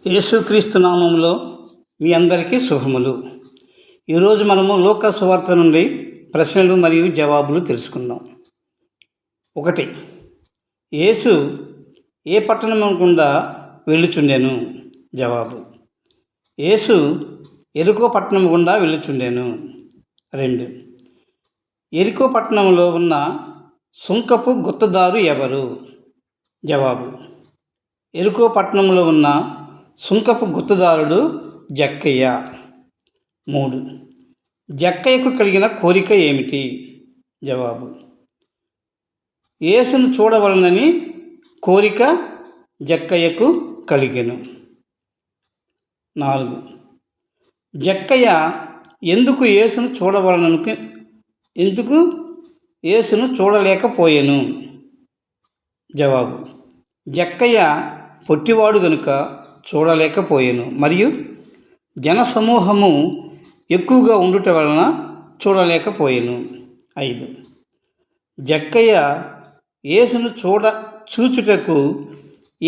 యేసుక్రీస్తు నామములో మీ అందరికీ శుభములు. ఈరోజు మనము లోక సువార్త నుండి ప్రశ్నలు మరియు జవాబులు తెలుసుకుందాం. 1. యేసు ఏ పట్టణము గుండా వెళ్ళుచుండెను? జవాబు: యేసు ఎరికో పట్టణము గుండా వెళ్ళుచుండెను. 2. ఎరికో పట్టణంలో ఉన్న సుంకపు గుత్తదారు ఎవరు? జవాబు: ఎరికో పట్టణంలో ఉన్న సుంకపు గుత్తదారుడు జక్కయ్య. 3. జక్కయ్యకు కలిగిన కోరిక ఏమిటి? జవాబు: యేసును చూడవలనని కోరిక జక్కయ్యకు కలిగెను. 4. జక్కయ్య ఎందుకు యేసును చూడలేకపోయాను? జవాబు: జక్కయ్య పొట్టివాడు గనుక చూడలేకపోయాను మరియు జనసమూహము ఎక్కువగా ఉండుట వలన చూడలేకపోయాను. 5. జక్కయ్య యేసును చూచుటకు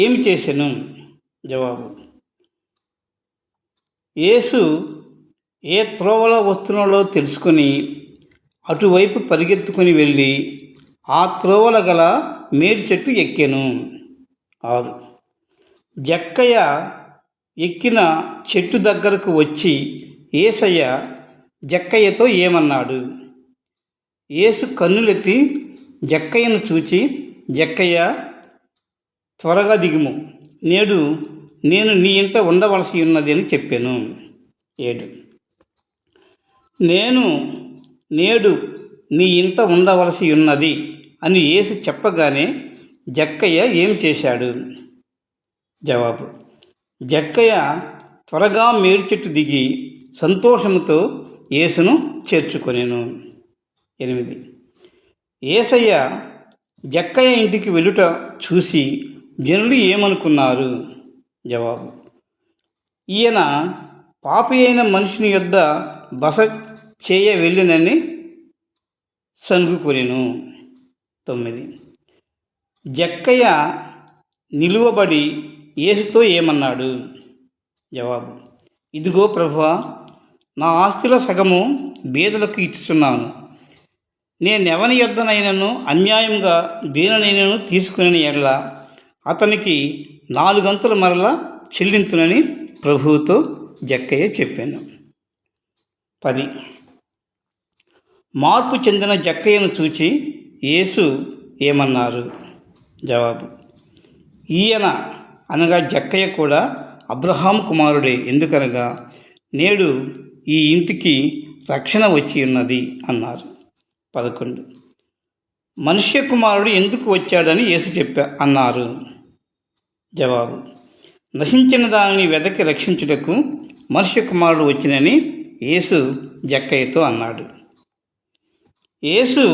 ఏమి చేశాను? జవాబు: యేసు ఏ త్రోవలో వస్తున్నాడో తెలుసుకొని అటువైపు పరిగెత్తుకుని వెళ్ళి ఆ త్రోవల గల మేడి చెట్టు ఎక్కాను. 6. జక్కయ్య ఎక్కిన చెట్టు దగ్గరకు వచ్చి యేసయ్య జక్కయ్యతో ఏమన్నాడు? యేసు కన్నులెత్తి జక్కయ్యను చూచి, జక్కయ్య, త్వరగా దిగుము, నేను నీ ఇంట ఉండవలసి ఉన్నది అని చెప్పాను. 7. నేడు నీ ఇంట ఉండవలసి ఉన్నది అని యేసు చెప్పగానే జక్కయ్య ఏం చేశాడు? జవాబు: జక్కయ్య త్వరగా మేడి చెట్టు దిగి సంతోషంతో యేసును చేర్చుకొనెను. 8. యేసయ్య జక్కయ్య ఇంటికి వెళ్ళుట చూసి జనులు ఏమనుకున్నారు? జవాబు: ఈయన పాపి అయిన మనుషుని యొద్ద బస చేయ వెళ్ళినని సనుగుకొనెను. 9. జక్కయ్య నిలువబడి యేసుతో ఏమన్నాడు? జవాబు: ఇదిగో ప్రభువా, నా ఆస్తిలో సగము బీదలకు ఇచ్చుచున్నాను. నేనెవని యొద్దనైనను అన్యాయంగా దేనినైనను తీసుకుని ఎడల అతనికి 4 గంతులు మరలా చెల్లించునని ప్రభువుతో జక్కయ్య చెప్పాను. 10. మార్పు చెందిన జక్కయ్యను చూచి యేసు ఏమన్నారు? జవాబు: ఈయన అనగా జక్కయ్య కూడా అబ్రహాము కుమారుడే, ఎందుకనగా నేడు ఈ ఇంటికి రక్షణ వచ్చి ఉన్నది అన్నారు. 11. మనుష్య కుమారుడు ఎందుకు వచ్చాడని యేసు అన్నారు? జవాబు: నశించిన దానిని వెదకి రక్షించుటకు మనుష్య కుమారుడు వచ్చినని యేసు జక్కయ్యతో అన్నాడు. యేసు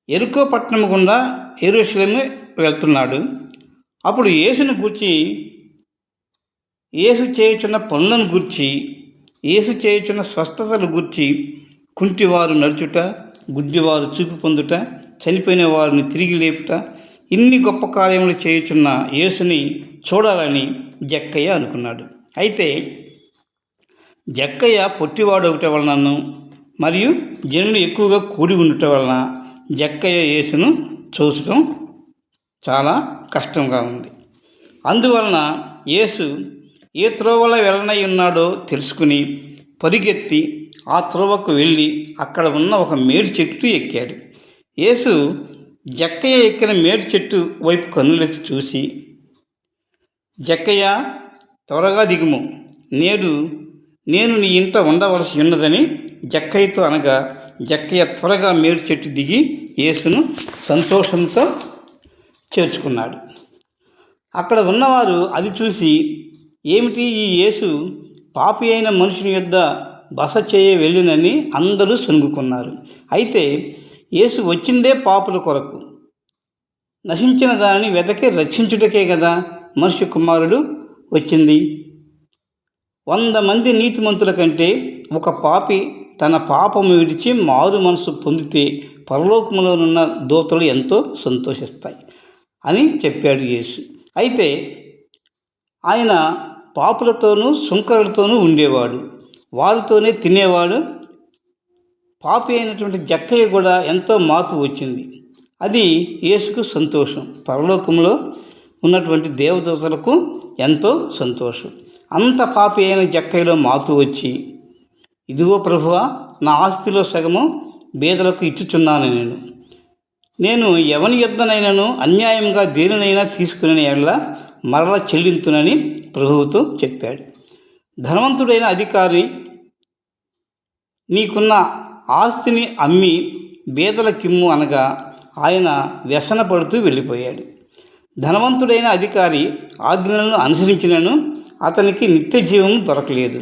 ఎరికో పట్టణం గుండా యెరూషలేము వెళ్తున్నాడు. అప్పుడు యేసును గూర్చి, యేసు చేయుచున్న పనులను గూర్చి, యేసు చేయుచున్న స్వస్థతలు గూర్చి, కుంటివారు నడుచుట, గుడ్డివారు చూపు పొందుట, చనిపోయిన వారిని తిరిగి లేపుట, ఇన్ని గొప్ప కార్యములు చేయుచున్న యేసుని చూడాలని జక్కయ్య అనుకున్నాడు. అయితే జక్కయ్య పొట్టివాడు ఒకటి వలనను మరియు జనులు ఎక్కువగా కూడి ఉండటం వలన జక్కయ్య యేసును చూసటం చాలా కష్టంగా ఉంది. అందువలన యేసు ఏ త్రోవలో వెళ్ళనై ఉన్నాడో తెలుసుకుని పరిగెత్తి ఆ త్రోవకు వెళ్ళి అక్కడ ఉన్న ఒక మేడి చెట్టు ఎక్కాడు. యేసు జక్కయ్య ఎక్కిన మేడి చెట్టు వైపు కన్నులెత్తి చూసి, జక్కయ్య, త్వరగా దిగుము, నేను నీ ఇంట ఉండవలసి ఉన్నదని జక్కయ్యతో అనగా జక్కయ్య త్వరగా మేడి చెట్టు దిగి యేసును సంతోషంతో చేర్చుకున్నాడు. అక్కడ ఉన్నవారు అది చూసి, ఏమిటి ఈ యేసు పాపి అయిన మనుషుని యొద్ద బస చేయ వెళ్ళినని అందరూ సనుగుకున్నారు. అయితే యేసు వచ్చిందే పాపుల కొరకు, నశించిన దానిని వెదకి రక్షించుటకే కదా మనుష్య కుమారుడు వచ్చింది. 100 మంది నీతిమంతుల కంటే ఒక పాపి తన పాపము విడిచి మారు మనసు పొందితే పరలోకములోనున్న దూతలు ఎంతో సంతోషిస్తాయి అని చెప్పాడు యేసు. అయితే ఆయన పాపులతోనూ సుంకరులతోనూ ఉండేవాడు, వారితోనే తినేవాడు. పాపి అయినటువంటి జక్కయ్య కూడా ఎంతో మార్పు వచ్చింది. అది యేసుకు సంతోషం, పరలోకంలో ఉన్నటువంటి దేవదూతలకు ఎంతో సంతోషం. అంత పాపి అయిన జక్కయ్యలో మార్పు వచ్చి, ఇదిగో ప్రభువా, నా ఆస్తిలో సగము బీదలకు ఇచ్చుచున్నాను. నేను ఎవని యొద్దనైనను అన్యాయంగా దేనినైనా తీసుకునే ఎడల మరల చెల్లింతునని ప్రభువుతో చెప్పాడు. ధనవంతుడైన అధికారి నీకున్న ఆస్తిని అమ్మి బీదలకిమ్ము అనగా ఆయన వ్యసన పడుతూ వెళ్ళిపోయాడు. ధనవంతుడైన అధికారి ఆజ్ఞలను అనుసరించినను అతనికి నిత్య జీవం దొరకలేదు.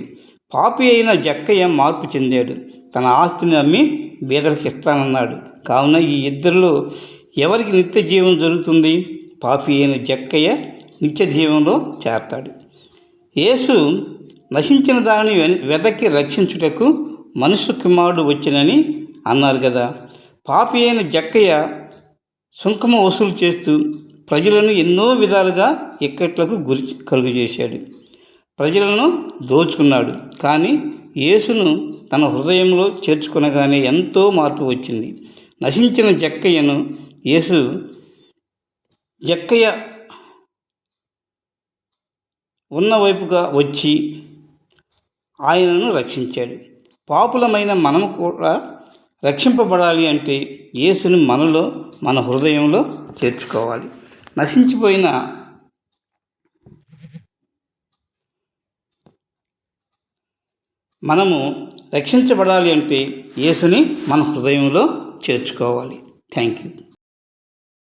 పాపి అయిన జక్కయ్య మార్పు చెందాడు, తన ఆస్తిని అమ్మి బీదలకు ఇస్తానన్నాడు. కావున ఈ ఇద్దరిలో ఎవరికి నిత్య జీవం జరుగుతుంది? పాపి అయిన జక్కయ్య నిత్య జీవంలో చేరతాడు. యేసు నశించిన దానిని వెదకి రక్షించుటకు మనుష్య కుమారుడు వచ్చినని అన్నారు కదా. పాపి అయిన జక్కయ్య సుంకము వసూలు చేస్తూ ప్రజలను ఎన్నో విధాలుగా ఇక్కట్లకు గురి కలుగజేశాడు, ప్రజలను దోచుకున్నాడు. కానీ యేసును తన హృదయంలో చేర్చుకొనగానే ఎంతో మార్పు వచ్చింది. నశించిన జక్కయ్యను యేసు జక్కయ్య ఉన్న వైపుగా వచ్చి ఆయనను రక్షించాడు. పాపులమైన మనము కూడా రక్షింపబడాలి అంటే యేసుని మనలో, మన హృదయంలో చేర్చుకోవాలి. నశించిపోయిన మనము రక్షించబడాలి అంటే యేసుని మన హృదయంలో చేర్చుకోవాలి. Thank you.